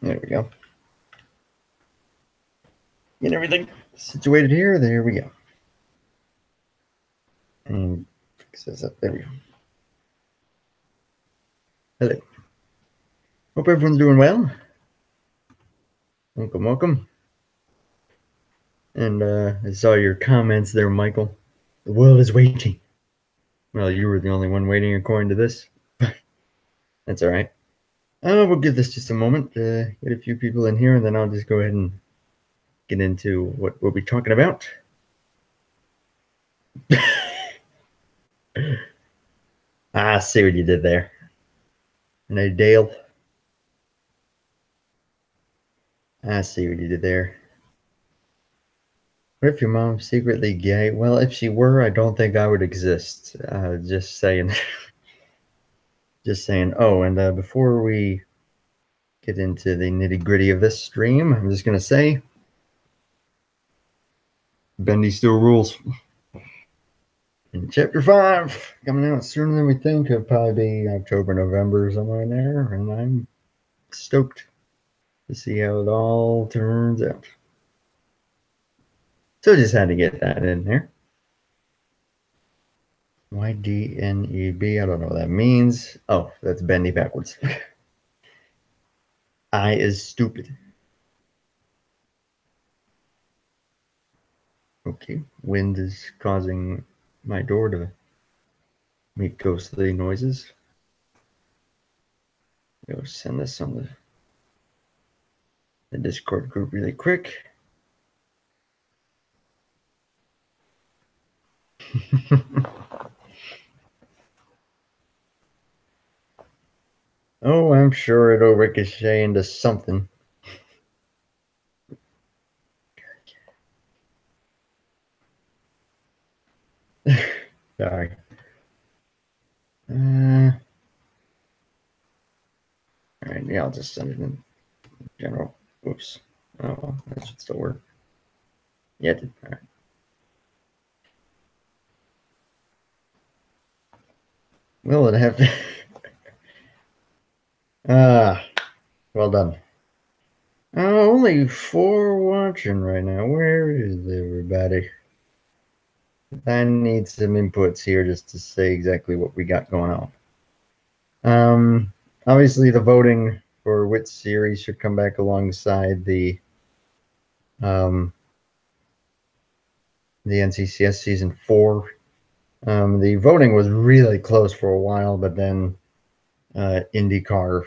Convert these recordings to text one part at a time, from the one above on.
There we go. Get everything situated here. There we go. And fix this up. There we go. Hello. Hope everyone's doing well. Welcome, welcome. And I saw your comments there, Michael. The world is waiting. Well, you were the only one waiting according to this. That's all right. We'll give this just a moment to get a few people in here, and then I'll just go ahead and get into what we'll be talking about. I see what you did there. No, Dale. I see what you did there. What if your mom's secretly gay? Well, if she were, I don't think I would exist. Just saying. Just saying. Oh, and before we get into the nitty gritty of this stream, I'm just going to say Bendy still rules. In chapter 5, coming out sooner than we think. It'll probably be October, November, somewhere in there. And I'm stoked to see how it all turns out. So just had to get that in there. YDNEB, I don't know what that means. Oh, that's Bendy backwards. I is stupid. Okay, wind is causing my door to make ghostly noises. Go send this on the Discord group really quick. Oh, I'm sure it'll ricochet into something. Sorry. All right, yeah, I'll just send it in general. Oops. Oh, that should still work. Yeah, it did. All right. Will it have to? Well done. Only 4 watching right now. Where is everybody? I need some inputs here just to say exactly what we got going on. Obviously, the voting for which series should come back alongside the NCCS season 4. The voting was really close for a while, but then IndyCar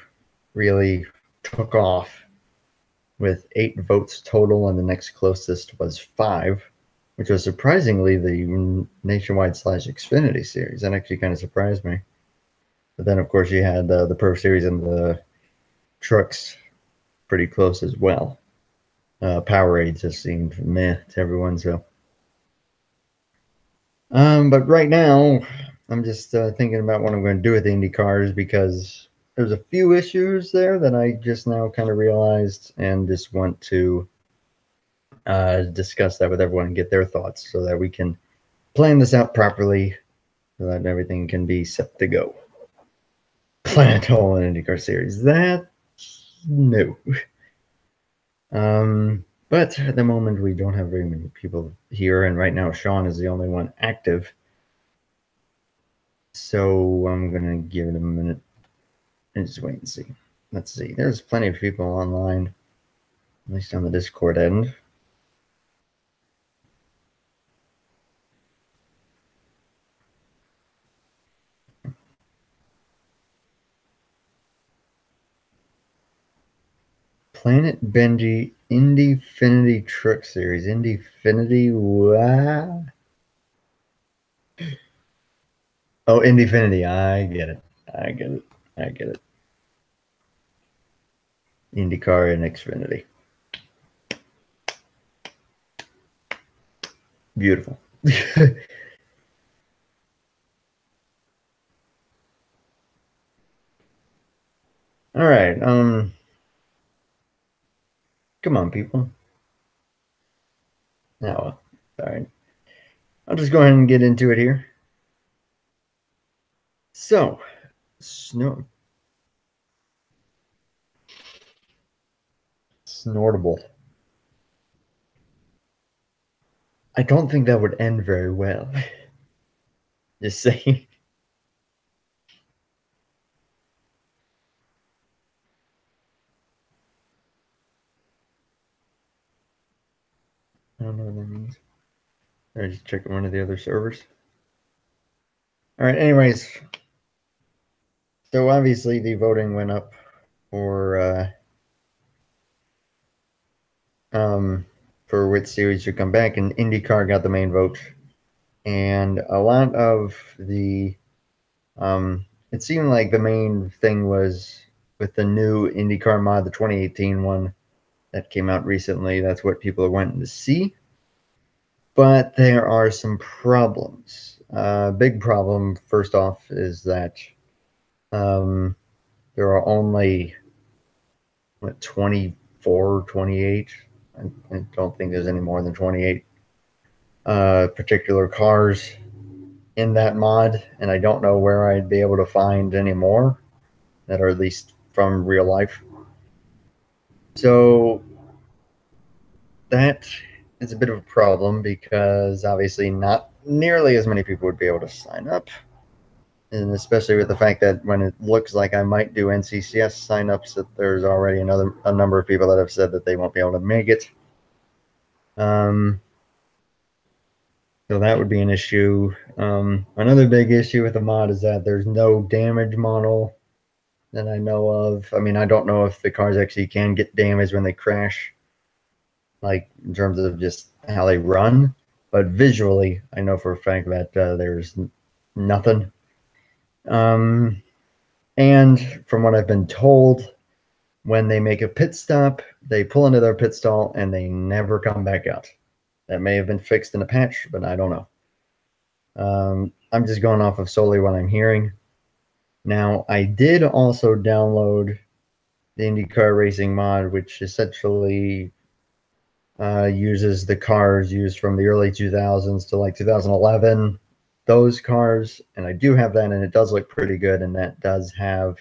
really took off with 8 votes total, and the next closest was 5, which was surprisingly the Nationwide / Xfinity series. That actually kind of surprised me. But then, of course, you had the Pro Series and the trucks pretty close as well. Powerade just seemed meh to everyone. So, but right now, I'm just thinking about what I'm going to do with the Indy cars, because there's a few issues there that I just now kind of realized, and just want to discuss that with everyone and get their thoughts so that we can plan this out properly, so that everything can be set to go. Planet Hole and IndyCar series. That no. But at the moment, we don't have very many people here, and right now Sean is the only one active. So I'm gonna give it a minute and just wait and see. Let's see. There's plenty of people online, at least on the Discord end. Planet Benji Indyfinity Truck Series. Indyfinity, wow. Oh, Indyfinity. I get it. I get it. I get it. IndyCar and Xfinity. Beautiful. All right. Come on, people. Now, all right. I'll just go ahead and get into it here. So, snow. Snortable. I don't think that would end very well. Just saying. I don't know what that means. I just checking one of the other servers. All right. Anyways, so obviously the voting went up for which series should come back, and IndyCar got the main vote, and a lot of the it seemed like the main thing was with the new IndyCar mod, the 2018 one that came out recently. That's what people are wanting to see. But there are some problems. Big problem, first off, is that there are only, 24, 28. I don't think there's any more than 28 particular cars in that mod, and I don't know where I'd be able to find any more that are at least from real life. So that is a bit of a problem because obviously not nearly as many people would be able to sign up. And especially with the fact that when it looks like I might do NCCS signups, that there's already a number of people that have said that they won't be able to make it. So that would be an issue. Another big issue with the mod is that there's no damage model that I know of. I mean, I don't know if the cars actually can get damaged when they crash, like in terms of just how they run. But visually, I know for a fact that there's nothing. And from what I've been told, when they make a pit stop, they pull into their pit stall and they never come back out. That may have been fixed in a patch, but I don't know. I'm just going off of solely what I'm hearing. Now, I did also download the IndyCar Racing mod, which essentially uses the cars used from the early 2000s to like 2011, those cars, and I do have that, and it does look pretty good, and that does have,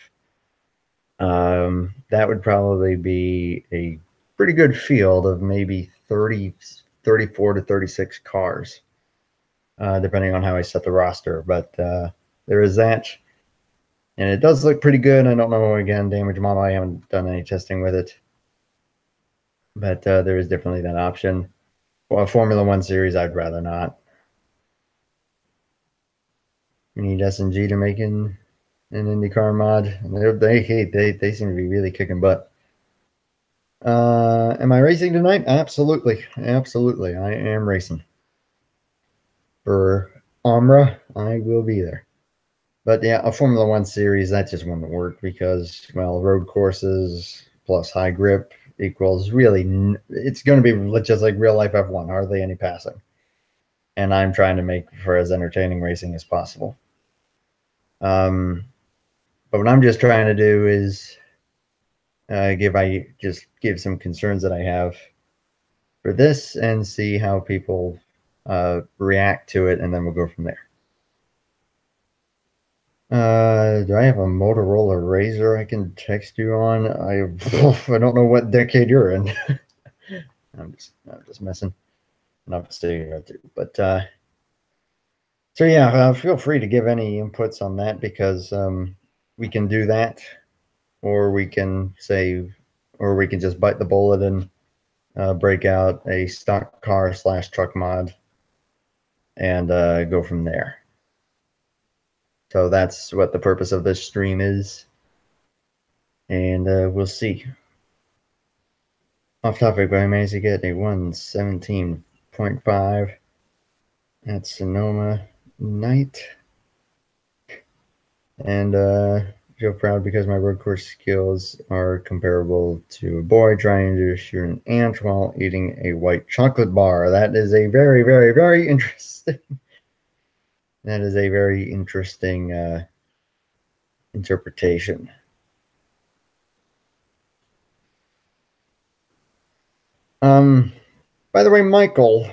that would probably be a pretty good field of maybe 34 to 36 cars, depending on how I set the roster, but there is that. And it does look pretty good. I don't know, again, damage model. I haven't done any testing with it. But there is definitely that option. Well, Formula One series, I'd rather not. We need SNG to make an IndyCar mod. They seem to be really kicking butt. Am I racing tonight? Absolutely. Absolutely. I am racing. For Amra, I will be there. But yeah, a Formula One series, that just wouldn't work because, well, road courses plus high grip equals really, it's going to be just like real life F1, hardly any passing. And I'm trying to make for as entertaining racing as possible. But what I'm just trying to do is give some concerns that I have for this and see how people react to it, and then we'll go from there. Do I have a Motorola Razr I can text you on? I don't know what decade you're in. I'm just messing. Not sitting right there, but so yeah, feel free to give any inputs on that because we can do that, or we can just bite the bullet and break out a stock car / truck mod and go from there. So that's what the purpose of this stream is. And we'll see. Off topic, but I managed to get a 117.5 at Sonoma Night. And feel proud because my road course skills are comparable to a boy trying to shoot an ant while eating a white chocolate bar. That is a very, very, very interesting. That is a very interesting interpretation. By the way, Michael,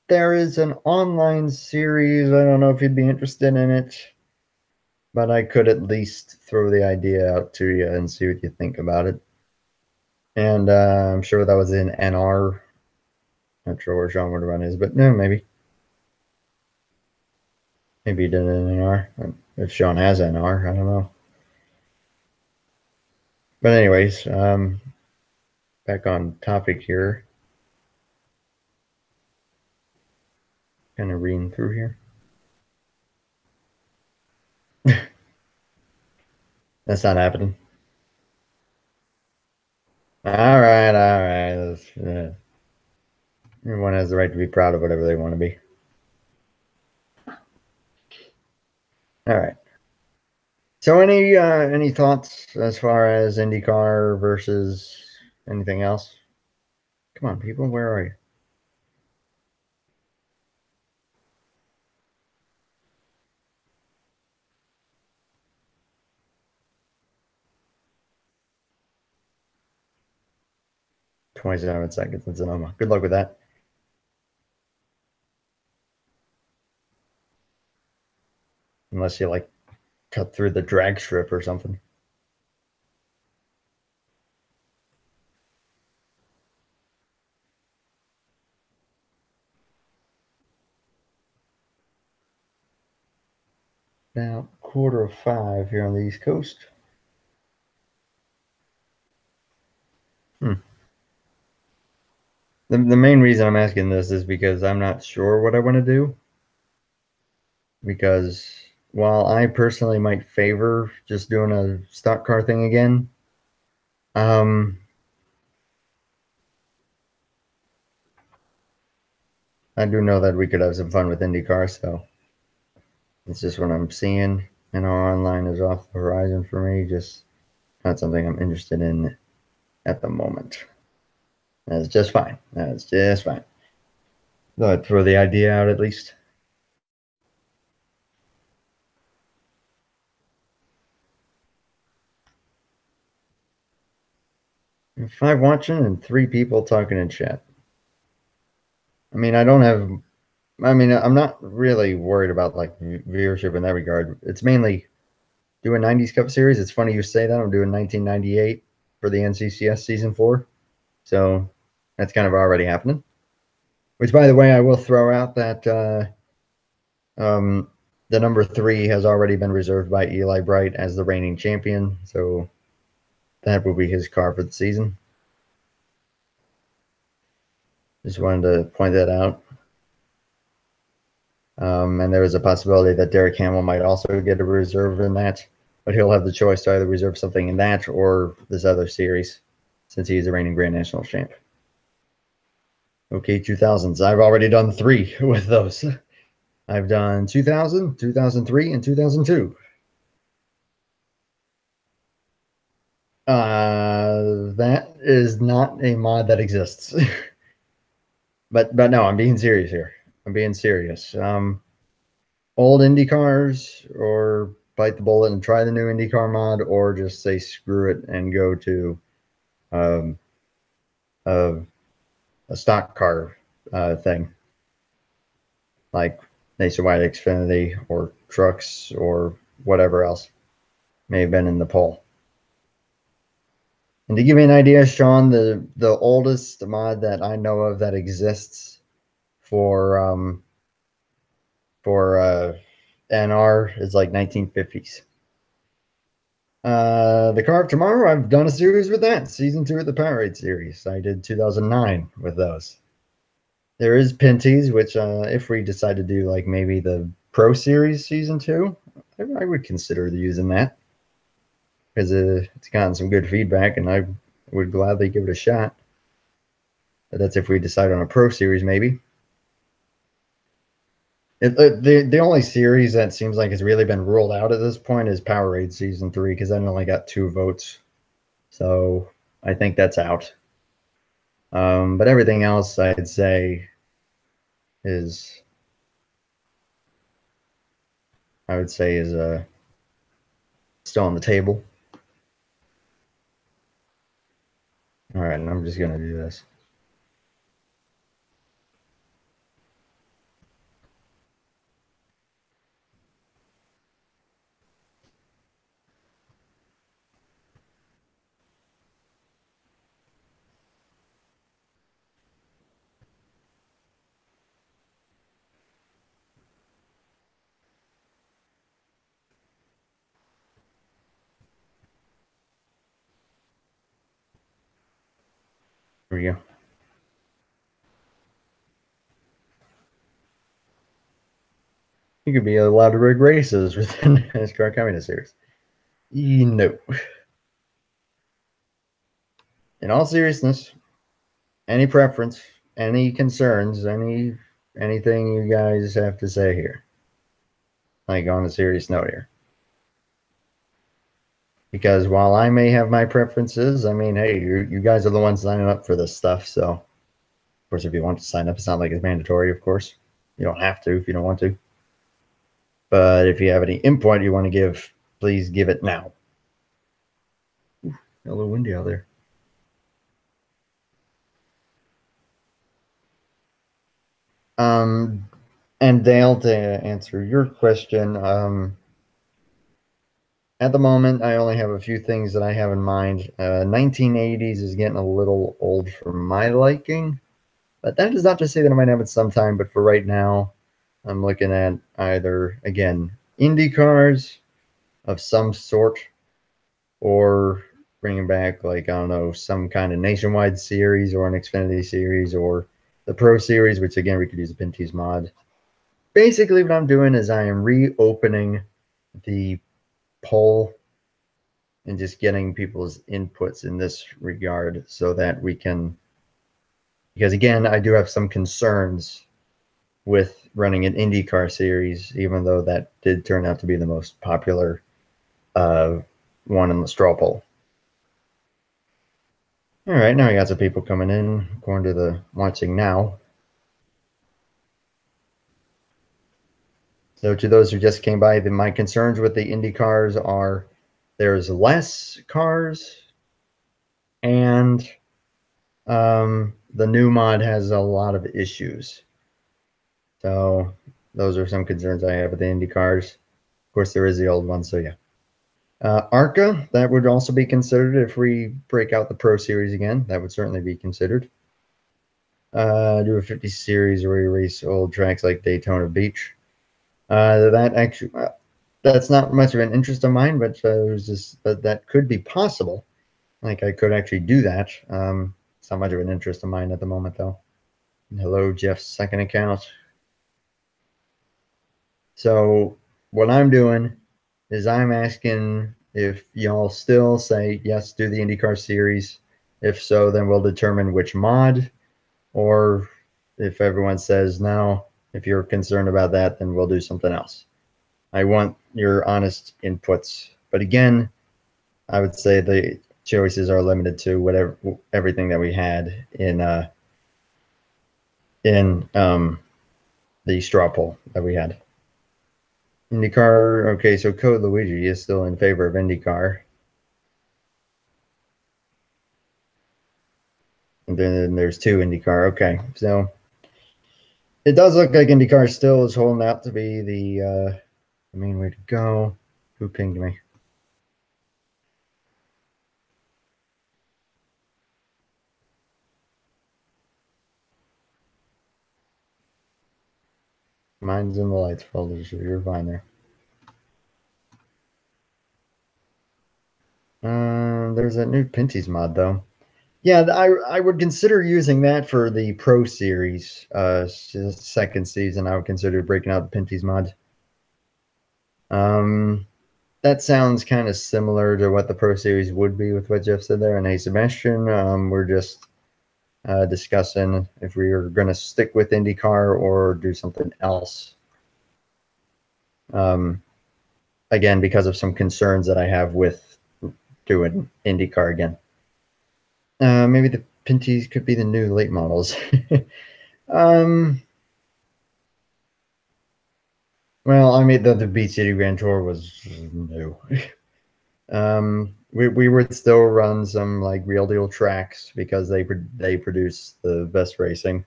there is an online series. I don't know if you'd be interested in it, but I could at least throw the idea out to you and see what you think about it. And I'm sure that was in NR. Not sure where Sean would run is, but no, maybe. Maybe he did it in NR. If Sean has NR, I don't know. But anyways, back on topic here. Kind of reading through here. That's not happening. All right, all right. Everyone has the right to be proud of whatever they want to be. All right. So, any thoughts as far as IndyCar versus anything else? Come on, people, where are you? 27 seconds in Sonoma. Good luck with that. Unless you like cut through the drag strip or something. Now, 4:45 here on the East Coast. Hmm. The main reason I'm asking this is because I'm not sure what I want to do. Because while I personally might favor just doing a stock car thing again, um, I do know that we could have some fun with IndyCar. So it's just what I'm seeing. And online is off the horizon for me. Just not something I'm interested in at the moment. That's just fine. That's just fine. Thought I'd throw the idea out at least. 5 watching and 3 people talking in chat. I mean, I don't have. I mean, I'm not really worried about like viewership in that regard. It's mainly doing 90s Cup Series. It's funny you say that. I'm doing 1998 for the NCCS Season 4. So that's kind of already happening. Which, by the way, I will throw out that the number 3 has already been reserved by Eli Bright as the reigning champion. So that will be his car for the season. Just wanted to point that out. And there is a possibility that Derek Hamill might also get a reserve in that, but he'll have the choice to either reserve something in that or this other series since he's the reigning Grand National champ. Okay, 2000s. I've already done 3 with those. I've done 2000, 2003, and 2002. That is not a mod that exists. but no, I'm being serious here. I'm being serious. Old Indy cars, or bite the bullet and try the new IndyCar mod, or just say screw it and go to um, a, a stock car thing like Nationwide Xfinity or trucks or whatever else may have been in the poll. And to give you an idea, Sean, the oldest mod that I know of that exists for NR is like 1950s. The Car of Tomorrow, I've done a series with that. Season 2 of the Powerade series. I did 2009 with those. There is Pinty's, which if we decide to do like maybe the Pro Series Season 2, I would consider using that. Because it's gotten some good feedback, and I would gladly give it a shot. But that's if we decide on a Pro Series, maybe. The only series that seems like has really been ruled out at this point is Powerade Season 3, because that only got 2 votes. So I think that's out. But everything else I'd say is, I would say, is still on the table. All right, and I'm just gonna do this. There we go. You could be allowed to rig races within NASCAR Communist Series. No. In all seriousness, any preference, any concerns, anything you guys have to say here? Like on a serious note here. Because while I may have my preferences, I mean, hey, you guys are the ones signing up for this stuff. So, of course, if you want to sign up, it's not like it's mandatory, of course. You don't have to if you don't want to. But if you have any input you want to give, please give it now. Ooh, a little windy out there. And Dale, to answer your question, at the moment, I only have a few things that I have in mind. 1980s is getting a little old for my liking, but that is not to say that I might have it sometime. But for right now, I'm looking at either, again, Indy cars of some sort, or bringing back, like, I don't know, some kind of nationwide series or an Xfinity series or the Pro Series, which, again, we could use a Pinty's mod. Basically, what I'm doing is I am reopening the poll and just getting people's inputs in this regard so that we can, because again, I do have some concerns with running an IndyCar series, even though that did turn out to be the most popular one in the straw poll. All right, now we got some people coming in, going to the watching now. So to those who just came by, my concerns with the Indy cars are there's less cars, and the new mod has a lot of issues. So those are some concerns I have with the Indy cars. Of course, there is the old one, so yeah. ARCA, that would also be considered if we break out the Pro Series again. That would certainly be considered. Do a 50 series where you race old tracks like Daytona Beach. That actually, that's not much of an interest of mine, but that could be possible. Like I could actually do that. It's not much of an interest of mine at the moment, though. Hello, Jeff's second account. So what I'm doing is I'm asking if y'all still say yes, do the IndyCar series. If so, then we'll determine which mod, or if everyone says no, if you're concerned about that, then we'll do something else. I want your honest inputs. But again, I would say the choices are limited to everything that we had in the straw poll that we had. IndyCar, okay, so Code Luigi is still in favor of IndyCar. And then there's two IndyCar. Okay, so it does look like IndyCar still is holding out to be the main way to go. Who pinged me? Mine's in the lights folder, so you're fine there. There's that new Pinty's mod, though. Yeah, I would consider using that for the Pro Series second season. I would consider breaking out the Pinty's mod. That sounds kind of similar to what the Pro Series would be with what Jeff said there. And hey, Sebastian, we're just discussing if we are going to stick with IndyCar or do something else. Again, because of some concerns that I have with doing IndyCar again. Maybe the Pinty's could be the new late models. Well, I mean, the Beach City Grand Tour was new. We would still run some like real deal tracks because they produce the best racing.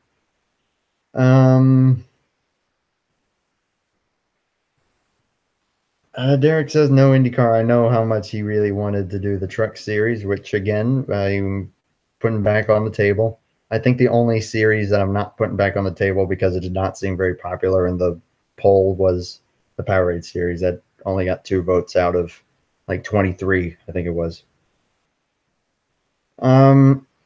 Derek says no IndyCar. I know how much he really wanted to do the Truck Series, which again I'm putting back on the table. I think the only series that I'm not putting back on the table because it did not seem very popular in the poll was the Powerade series. That only got 2 votes out of like 23, I think it was.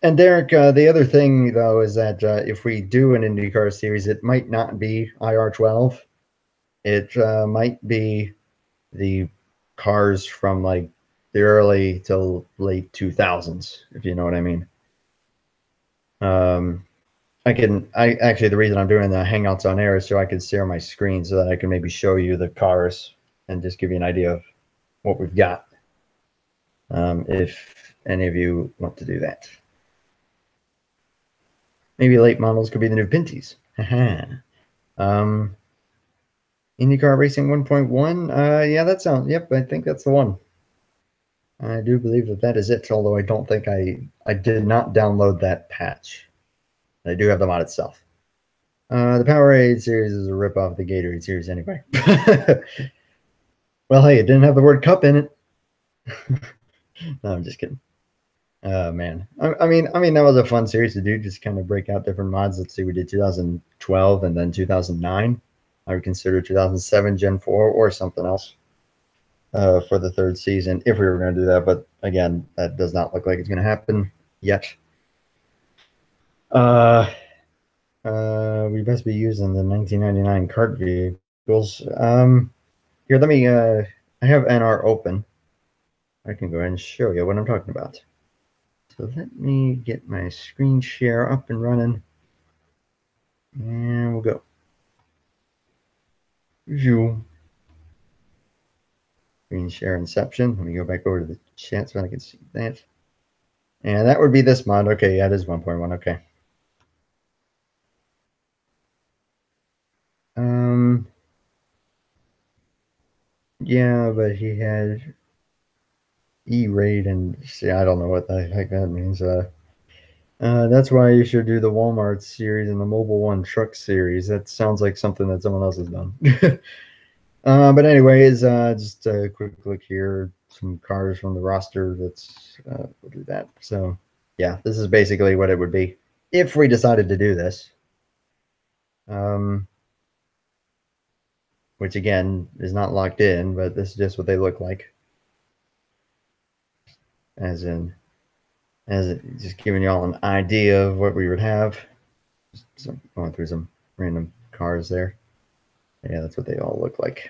And Derek, the other thing though is that if we do an IndyCar series, it might not be IR12. It might be the cars from like the early till late 2000s, if you know what I mean. Um, I actually, the reason I'm doing the Hangouts on Air is so I can share my screen so that I can maybe show you the cars and just give you an idea of what we've got. If any of you want to do that. Maybe late models could be the new Pinties. IndyCar Racing 1.1. Yeah, that sounds. Yep, I think that's the one. I do believe that that is it. Although I don't think I did not download that patch. I do have the mod itself. The Powerade series is a rip off the Gatorade series anyway. Well, hey, it didn't have the word cup in it. No, I'm just kidding. Oh man, I mean that was a fun series to do. Just kind of break out different mods. Let's see, we did 2012 and then 2009. I would consider 2007 Gen 4 or something else for the third season if we were going to do that. But again, that does not look like it's going to happen yet. We best be using the 1999 kart vehicles. Here, let me. I have NR open. I can go ahead and show you what I'm talking about. So let me get my screen share up and running, and we'll go. View. Screen share inception. Let me go back over to the chat so I can see that. And that would be this mod. Okay, yeah, it is 1.1. Okay. Yeah, but he had E-Raid and see, I don't know what the heck that means. That's why you should do the Walmart series and the Mobile One Truck series. That sounds like something that someone else has done. But anyways, just a quick look here. Some cars from the roster. We'll do that. So yeah, this is basically what it would be if we decided to do this. Which again is not locked in, but this is just what they look like. As just giving y'all an idea of what we would have. Just going through some random cars there. Yeah, that's what they all look like.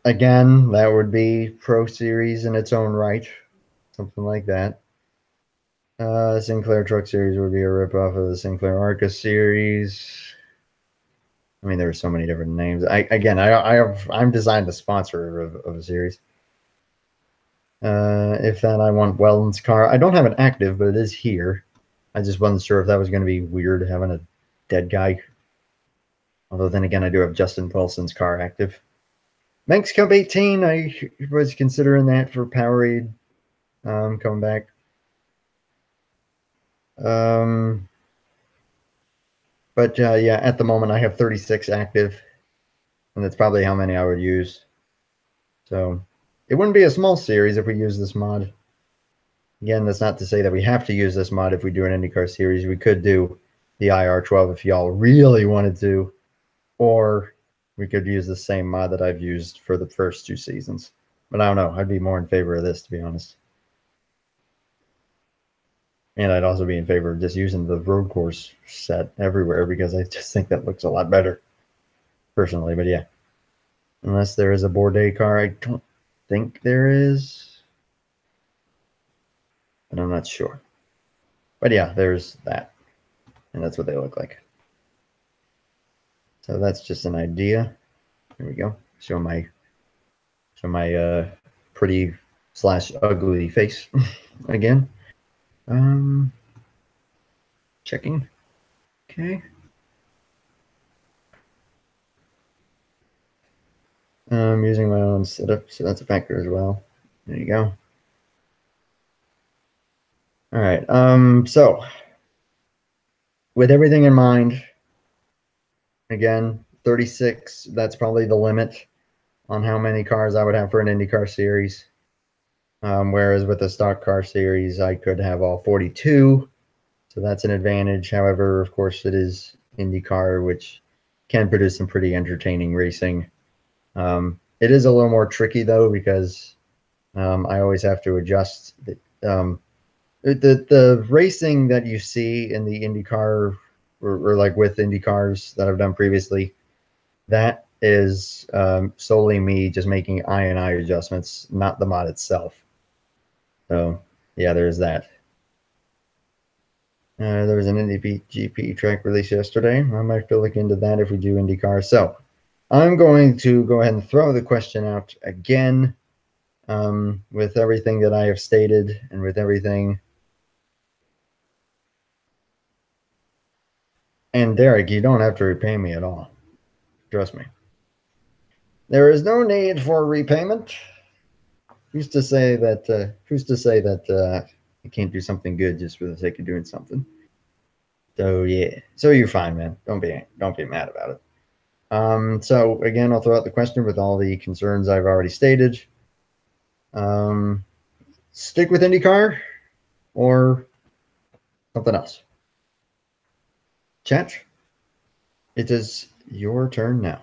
Again, that would be Pro Series in its own right, something like that. Sinclair Truck Series would be a ripoff of the Sinclair Arca series. I mean, there are so many different names. I'm designed to sponsor of a series. If that, I want Weldon's car. I don't have it active, but it is here. I just wasn't sure if that was going to be weird having a dead guy. Although then again, I do have Justin Paulson's car active. Manx Cup 18, I was considering that for Powerade coming back. But yeah, at the moment I have 36 active, and that's probably how many I would use. So it wouldn't be a small series if we use this mod. Again, that's not to say that we have to use this mod if we do an IndyCar series. We could do the IR12 if y'all really wanted to, or we could use the same mod that I've used for the first two seasons. But I don't know. I'd be more in favor of this, to be honest. And I'd also be in favor of just using the road course set everywhere because I just think that looks a lot better, personally. But yeah, unless there is a Bourdais car, I don't think there is. And I'm not sure. But yeah, there's that. And that's what they look like. So that's just an idea. Here we go. Show my pretty / ugly face again. Checking. Okay. I'm using my own setup, so that's a factor as well. There you go. All right. So with everything in mind, again, 36, that's probably the limit on how many cars I would have for an IndyCar series. Whereas with the stock car series, I could have all 42. So that's an advantage. However, of course, it is IndyCar, which can produce some pretty entertaining racing. It is a little more tricky, though, because I always have to adjust the racing that you see in the IndyCar or like with IndyCars that I've done previously. That is solely me just making I adjustments, not the mod itself. So yeah, there's that. There was an Indy GP track release yesterday. I might have to look into that if we do IndyCar. So I'm going to go ahead and throw the question out again with everything that I have stated and with everything. And Derek, you don't have to repay me at all. Trust me. There is no need for repayment. Who's to say that? You can't do something good just for the sake of doing something? So yeah, so you're fine, man. Don't be mad about it. So again, I'll throw out the question with all the concerns I've already stated. Stick with IndyCar or something else. Chat, it is your turn now.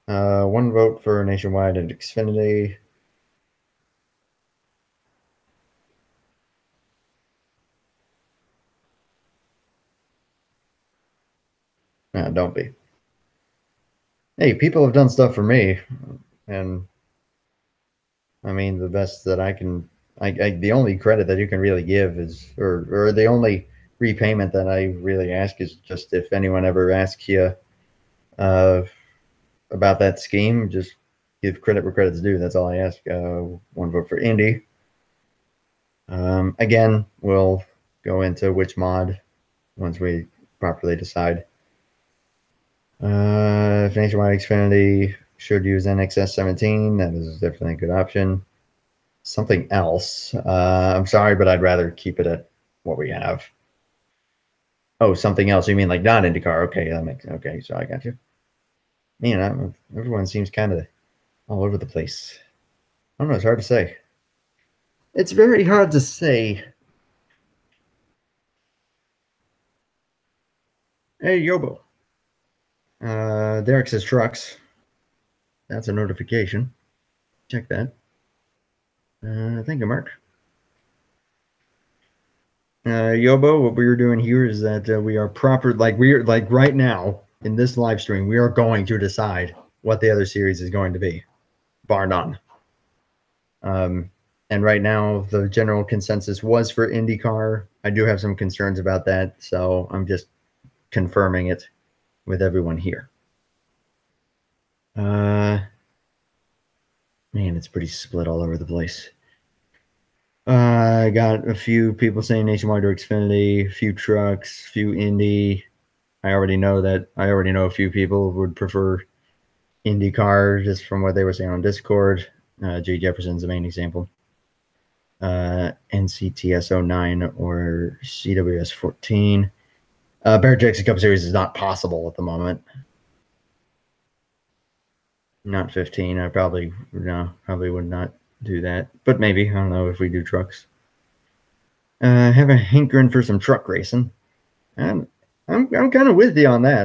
One vote for Nationwide and Xfinity. Don't be. Hey, people have done stuff for me, and I mean the best that I can. The only credit that you can really give is, or the only repayment that I really ask is just if anyone ever asks you about that scheme, just give credit where credit's due. That's all I ask. One vote for Indy. Again, we'll go into which mod once we properly decide. If Nationwide Xfinity should use NXS 17, that is definitely a good option. Something else. I'm sorry, but I'd rather keep it at what we have. Oh, something else. You mean like not IndyCar? Okay, that makes okay. So I got you. Man, everyone seems kind of all over the place. I don't know. It's hard to say. It's very hard to say. Hey, Yobo. Derek says trucks. That's a notification. Check that. Thank you, Mark. Yobo, what we are doing here is that we are we're like right now in this live stream, we are going to decide what the other series is going to be, bar none. And right now, the general consensus was for IndyCar. I do have some concerns about that, so I'm just confirming it with everyone here. Man, it's pretty split all over the place. I got a few people saying Nationwide or Xfinity, a few trucks, a few Indy. I already know a few people would prefer IndyCar just from what they were saying on Discord. Jay Jefferson's the main example. NCTS 09 or CWS 14. Barrett Jackson Cup Series is not possible at the moment. Not 15. I probably would not do that. But maybe. I don't know if we do trucks. Have a hankering for some truck racing. And I'm kind of with you on that.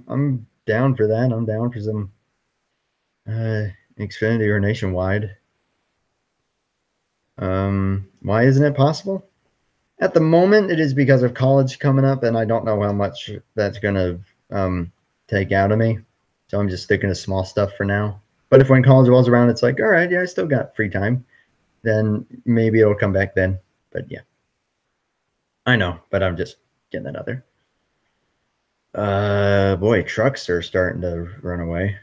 I'm down for that. I'm down for some Xfinity or Nationwide. Why isn't it possible? At the moment, it is because of college coming up, and I don't know how much that's going to take out of me. So I'm just sticking to small stuff for now. But if when college rolls around, it's like, all right, yeah, I still got free time, then maybe it'll come back then. But yeah, I know, but I'm just getting that out there. Boy, trucks are starting to run away.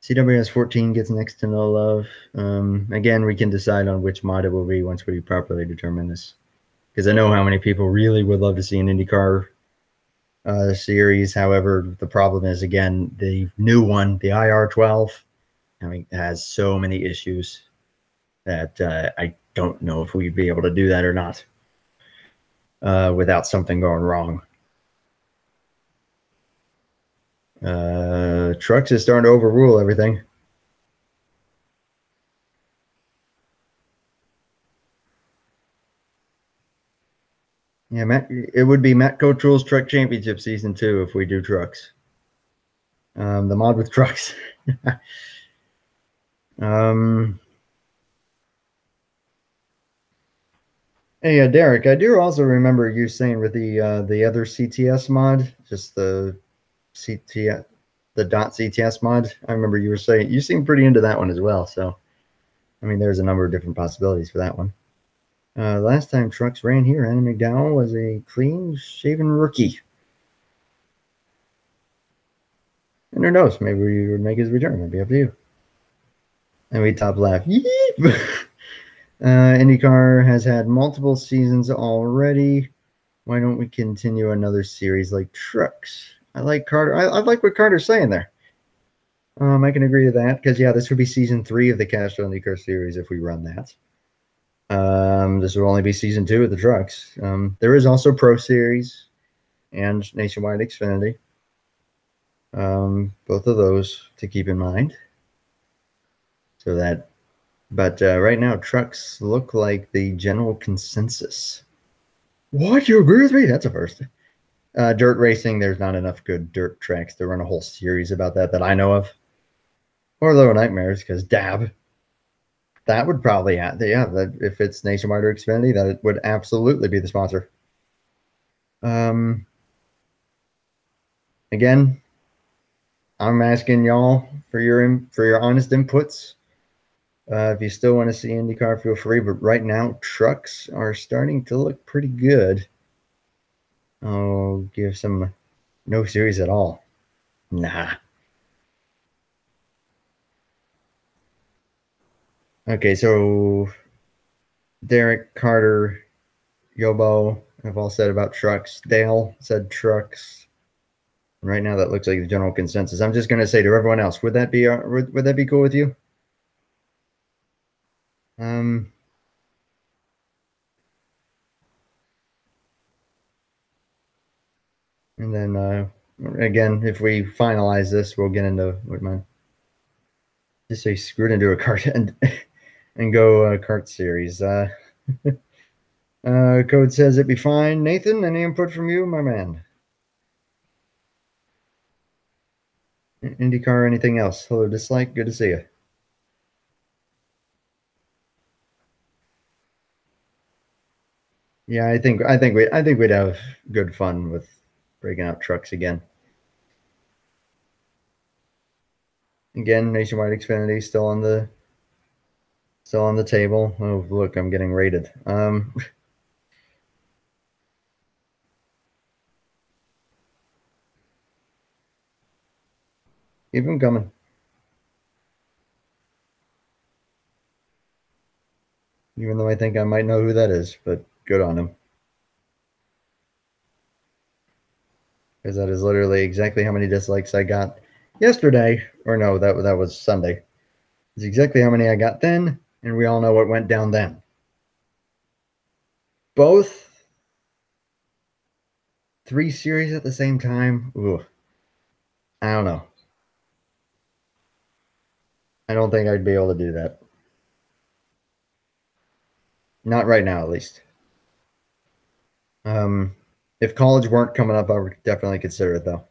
CWS 14 gets next to no love. Again, we can decide on which mod it will be once we properly determine this. Because I know how many people really would love to see an IndyCar series. However, the problem is, again, the new one, the IR12, has so many issues that I don't know if we'd be able to do that or not without something going wrong. Trucks is starting to overrule everything. Yeah, Matt, it would be Matt Coach Rules Truck Championship Season 2 if we do trucks. The mod with trucks. Hey, Derek, I do also remember you saying with the other CTS mod, just the CTS, the .cts mod. I remember you were saying you seemed pretty into that one as well. So, I mean, there's a number of different possibilities for that one. Last time trucks ran here, Andy McDowell was a clean-shaven rookie. And who knows? Maybe he would make his return. That'd be up to you. And we top left. IndyCar has had multiple seasons already. Why don't we continue another series like trucks? I like Carter. I like what Carter's saying there. I can agree to that because yeah, this would be season 3 of the Castrol IndyCar series if we run that. This will only be season 2 of the trucks. There is also Pro Series and Nationwide Xfinity. Both of those to keep in mind. So that, but right now, trucks look like the general consensus. What? You agree with me? That's a first. Dirt racing, there's not enough good dirt tracks to run a whole series about that I know of. Or Little Nightmares, because DAB. That would probably have, yeah, that if it's Nationwide or Xfinity, that it would absolutely be the sponsor. Again, I'm asking y'all for your honest inputs. If you still want to see IndyCar, feel free. But right now, trucks are starting to look pretty good. I'll give some no series at all. Nah. Okay, so Derek, Carter, Yobo have all said about trucks. Dale said trucks. Right now, that looks like the general consensus. I'm just going to say to everyone else, would that be cool with you? And then again, if we finalize this, we'll get into what mine. Just say screwed into a cart and go kart series. Code says it'd be fine. Nathan, any input from you, my man? IndyCar, anything else? Hello, dislike. Good to see you. Yeah, I think we'd have good fun with breaking out trucks again. Again, Nationwide Xfinity still on the table. Oh, look, I'm getting rated. Keep them coming. Even though I think I might know who that is, but good on him. Because that is literally exactly how many dislikes I got yesterday. Or no, that was Sunday. It's exactly how many I got then, and we all know what went down then. Both 3 series at the same time. Ooh. I don't know. I don't think I'd be able to do that. Not right now, at least. If college weren't coming up, I would definitely consider it, though.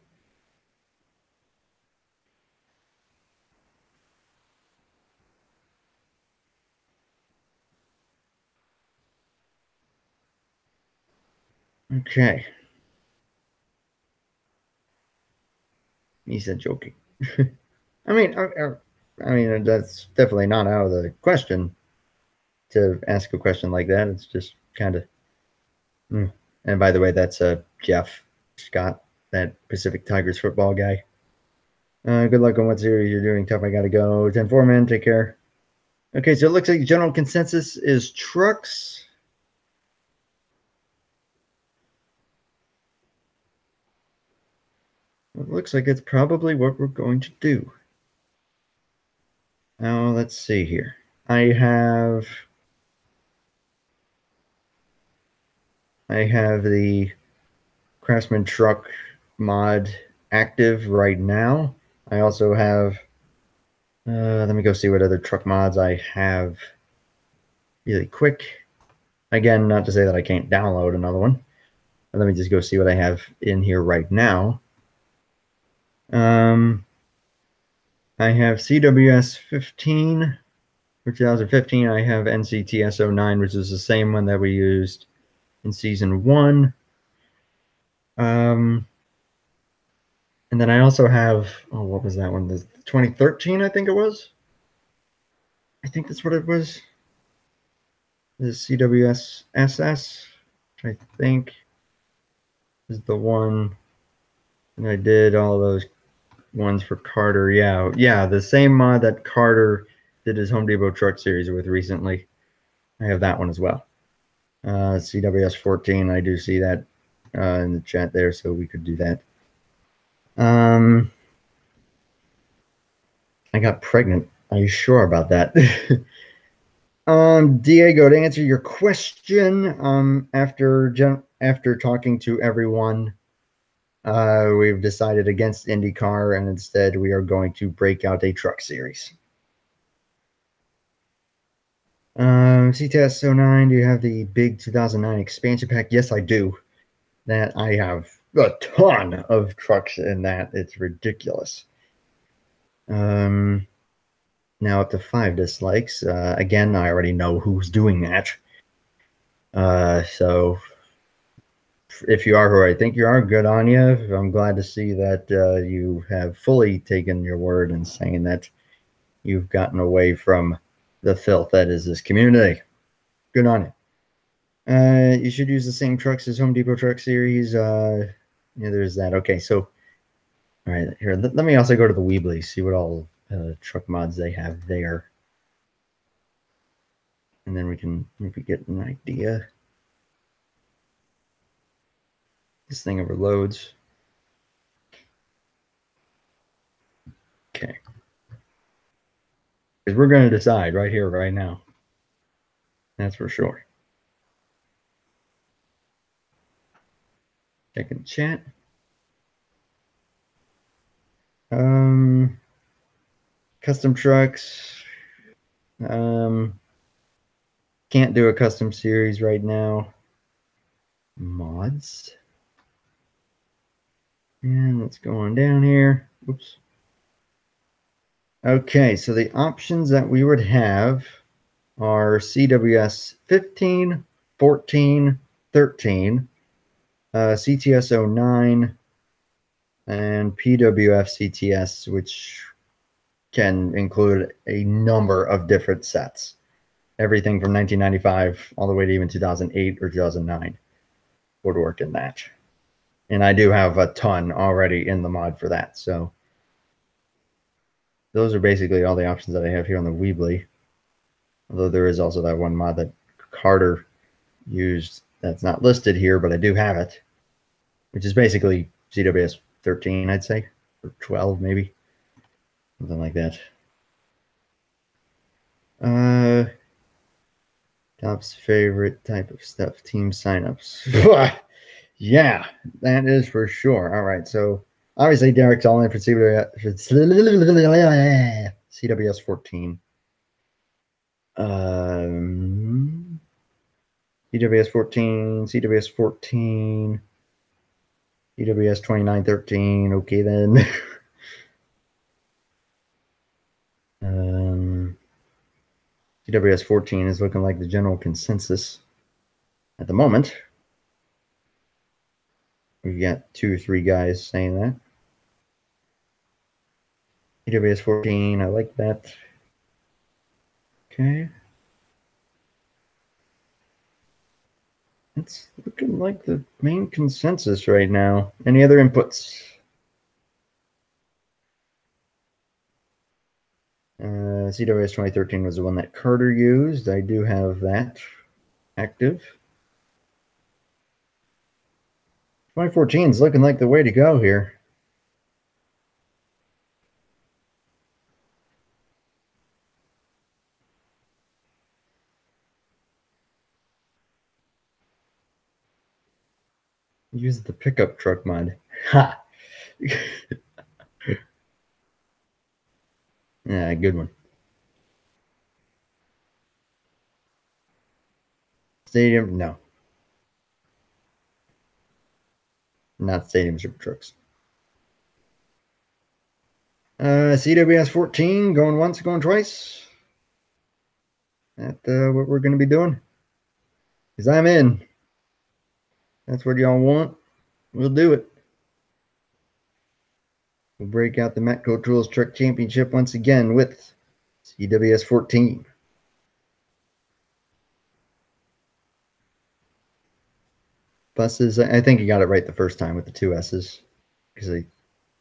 Okay. He said joking. I mean, that's definitely not out of the question to ask a question like that. It's just kind of. And by the way, that's Jeff Scott, that Pacific Tigers football guy. Good luck on what series you're doing. Tough, I got to go. 10-4, man. Take care. Okay, so it looks like general consensus is trucks. It looks like it's probably what we're going to do. Now, let's see here. I have the Craftsman truck mod active right now. I also have, let me go see what other truck mods I have really quick. Again, not to say that I can't download another one. But let me just go see what I have in here right now. I have CWS 15 for 2015. I have NCTS 09, which is the same one that we used in season 1. And then I also have, oh, what was that one? The 2013, I think it was. I think that's what it was. The CWS SS, which I think is the one. And I did all those ones for Carter. Yeah, the same mod that Carter did his Home Depot Truck Series with recently. I have that one as well. CWS 14, I do see that in the chat there, so we could do that. I got pregnant. Are you sure about that? Diego, to answer your question, after talking to everyone, we've decided against IndyCar, and instead we are going to break out a truck series. CTS 09, do you have the big 2009 expansion pack? Yes, I do. That I have a ton of trucks in that. It's ridiculous. Now up to 5 dislikes. Again, I already know who's doing that. So if you are who I think you are, good on you. I'm glad to see that you have fully taken your word and saying that you've gotten away from the filth that is this community. Good on you. You should use the same trucks as Home Depot Truck Series. Yeah, there's that. Okay, so all right, here. Let me also go to the Weebly, see what all truck mods they have there, and then we can maybe get an idea. This thing overloads. Okay, because we're going to decide right here, right now. That's for sure. Checking chat. Custom trucks. Can't do a custom series right now. Mods. And let's go on down here. Oops. Okay, so the options that we would have are CWS 15, 14, 13, CTS 09, and PWF CTS, which can include a number of different sets. Everything from 1995 all the way to even 2008 or 2009 would work in that. And I do have a ton already in the mod for that. So those are basically all the options that I have here on the Weebly. Although there is also that one mod that Carter used that's not listed here, but I do have it, which is basically CWS 13, I'd say, or 12 maybe, something like that. Top's favorite type of stuff, team signups. Yeah, that is for sure. All right, so obviously Derek's all in for CWS 14. CWS 14, CWS 14, CWS 2913. Okay, then. CWS 14 is looking like the general consensus at the moment. We've got 2 or 3 guys saying that. CWS 14, I like that. Okay. It's looking like the main consensus right now. Any other inputs? CWS 2013 was the one that Carter used. I do have that active. 2014 is looking like the way to go here. Use the pickup truck mod. Ha! Yeah, good one. Stadium, no. Not stadium super trucks. CWS 14, going once, going twice. That's what we're going to be doing. Because I'm in. That's what y'all want. We'll do it. We'll break out the Metco Tools Truck Championship once again with CWS 14. Buses, I think you got it right the first time with the two S's. Because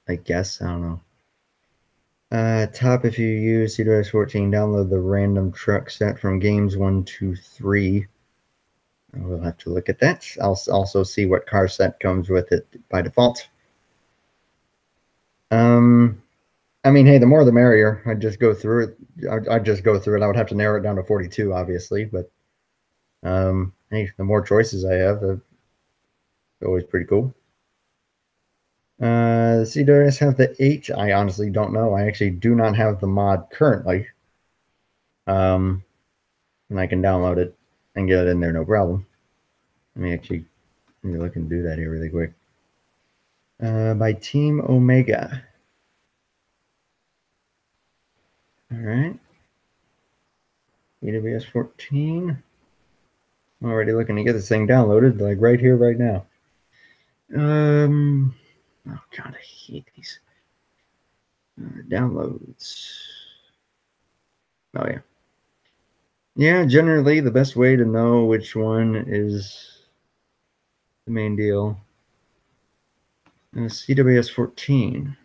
I guess, I don't know. Top, if you use CWS 14, download the random truck set from games 1, 2, 3. We'll have to look at that. I'll also see what car set comes with it by default. I mean, hey, the more the merrier. I'd just go through it. I'd just go through it. I would have to narrow it down to 42, obviously, but hey, the more choices I have, it's always pretty cool. The CWS have the 8. I honestly don't know. I actually do not have the mod currently. And I can download it and get it in there, no problem. Let me actually look and do that here really quick. By Team Omega. All right. CWS 14. I'm already looking to get this thing downloaded, like right here, right now. Oh God, I hate these downloads. Oh yeah. Yeah, generally the best way to know which one is the main deal. CWS 14.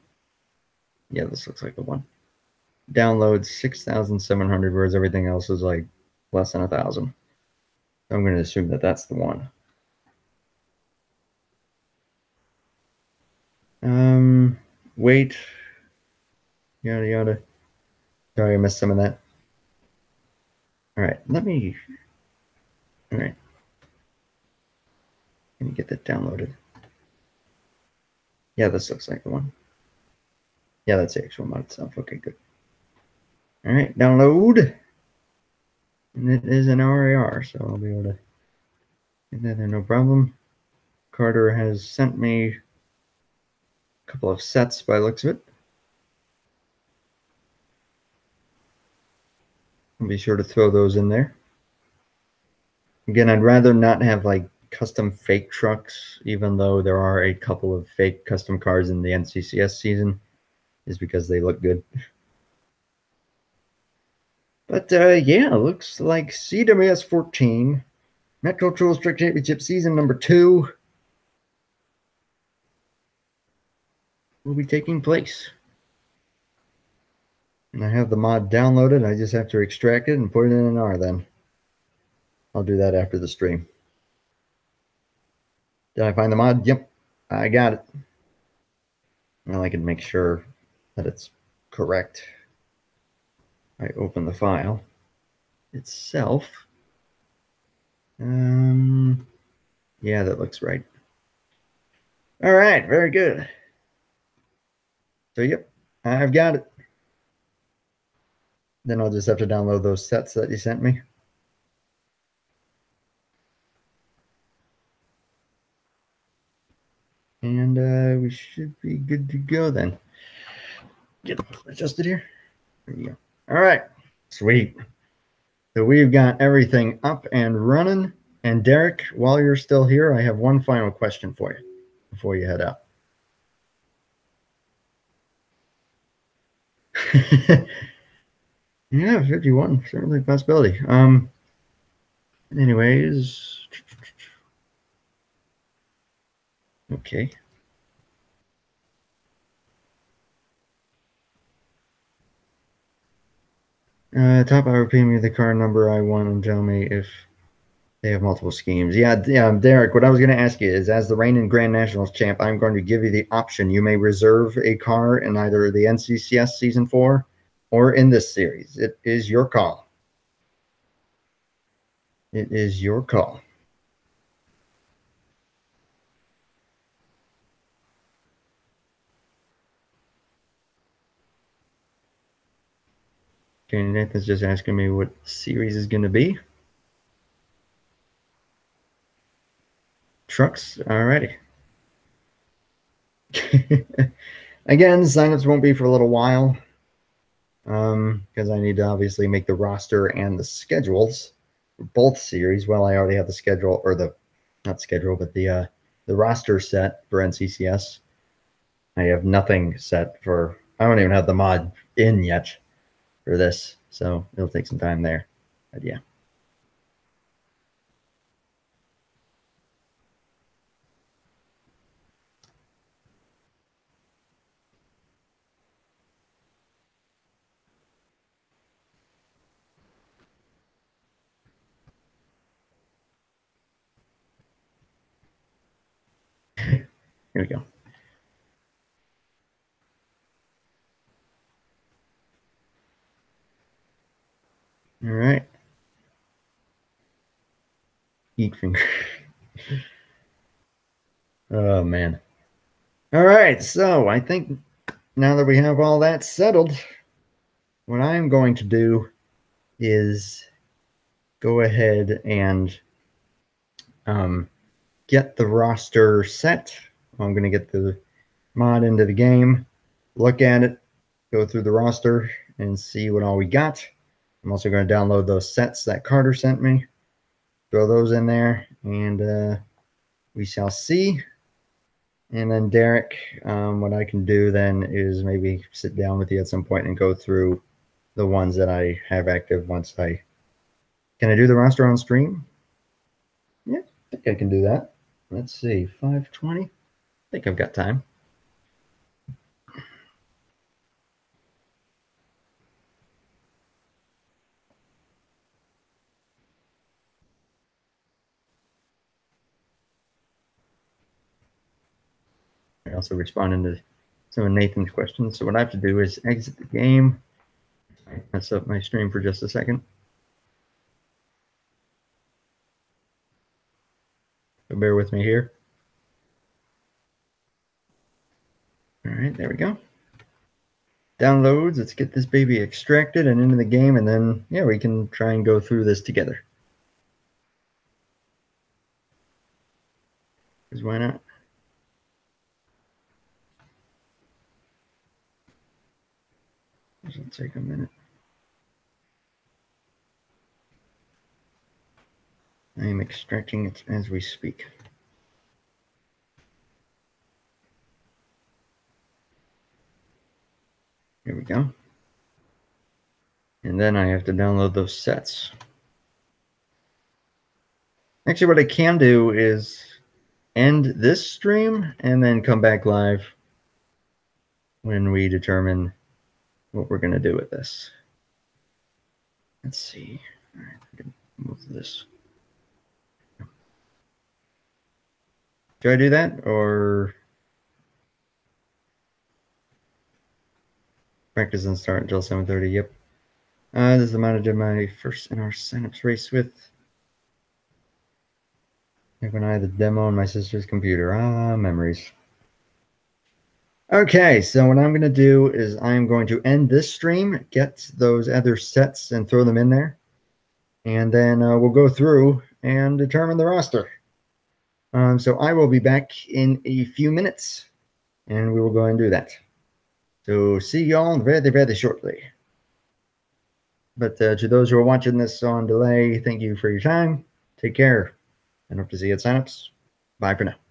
Yeah, this looks like the one. Downloads 6,700, whereas everything else is like less than 1,000. So I'm going to assume that that's the one. Weight. Yada yada. Sorry, I missed some of that. All right, let me. All right. Let me get that downloaded. Yeah, this looks like the one. Yeah, that's the actual mod itself. Okay, good. All right, download. And it is an RAR, so I'll be able to get that there, no problem. Carter has sent me a couple of sets by the looks of it. I'll be sure to throw those in there. Again, I'd rather not have like custom fake trucks, even though there are a couple of fake custom cars in the NCCS season, is because they look good. But yeah, looks like CWS 14, Metco Tools Truck Championship Season number 2 will be taking place. And I have the mod downloaded. I just have to extract it and put it in an R then. I'll do that after the stream. Did I find the mod? Yep, I got it. Now I can make sure that it's correct. I open the file itself. Yeah, that looks right. All right, very good. So yep, I've got it. Then I'll just have to download those sets that you sent me. And we should be good to go then. Get adjusted here. There you go. All right, sweet. So we've got everything up and running. And Derek, while you're still here, I have one final question for you before you head out. Yeah, 51, certainly a possibility. Anyways, okay. Top hour, pay me the car number I want and tell me if they have multiple schemes. Yeah, Derek, what I was going to ask you is, as the reigning Grand Nationals champ, I'm going to give you the option. You may reserve a car in either the NCCS Season 4 or in this series. It is your call. It is your call. Okay, Nathan's just asking me what series is going to be. Trucks, alrighty. Again, signups won't be for a little while because I need to obviously make the roster and the schedules for both series. Well, I already have the schedule, or the not schedule, but the roster set for NCCS. I have nothing set for. I don't even have the mod in yet for this, so it'll take some time there. But yeah. Here we go. All right. Eat finger. Oh man. All right. So I think now that we have all that settled, what I'm going to do is go ahead and get the roster set. I'm going to get the mod into the game, look at it, go through the roster, and see what all we got. I'm also going to download those sets that Carter sent me, throw those in there, and we shall see. And then Derek, what I can do then is maybe sit down with you at some point and go through the ones that I have active once I... Can I do the roster on stream? Yeah, I think I can do that. Let's see, 5:20. I think I've got time. I also responded to some of Nathan's questions. So what I have to do is exit the game. Mess up my stream for just a second. So bear with me here. All right, there we go. Downloads. Let's get this baby extracted and into the game, and then yeah, we can try and go through this together. Because why not? This will take a minute. I am extracting it as we speak. Here we go. And then I have to download those sets. Actually, what I can do is end this stream and then come back live when we determine what we're going to do with this. Let's see. All right, I can move this. Do I do that, or practice doesn't start until 7:30? Yep. This is the amount I did my first NR signups race with. Like when I had the demo on my sister's computer. Ah, memories. Okay, so what I'm going to do is I'm going to end this stream, get those other sets and throw them in there, and then we'll go through and determine the roster. So I will be back in a few minutes, and we will go and do that. So see y'all very, very shortly. But to those who are watching this on delay, thank you for your time. Take care, and hope to see you at signups. Bye for now.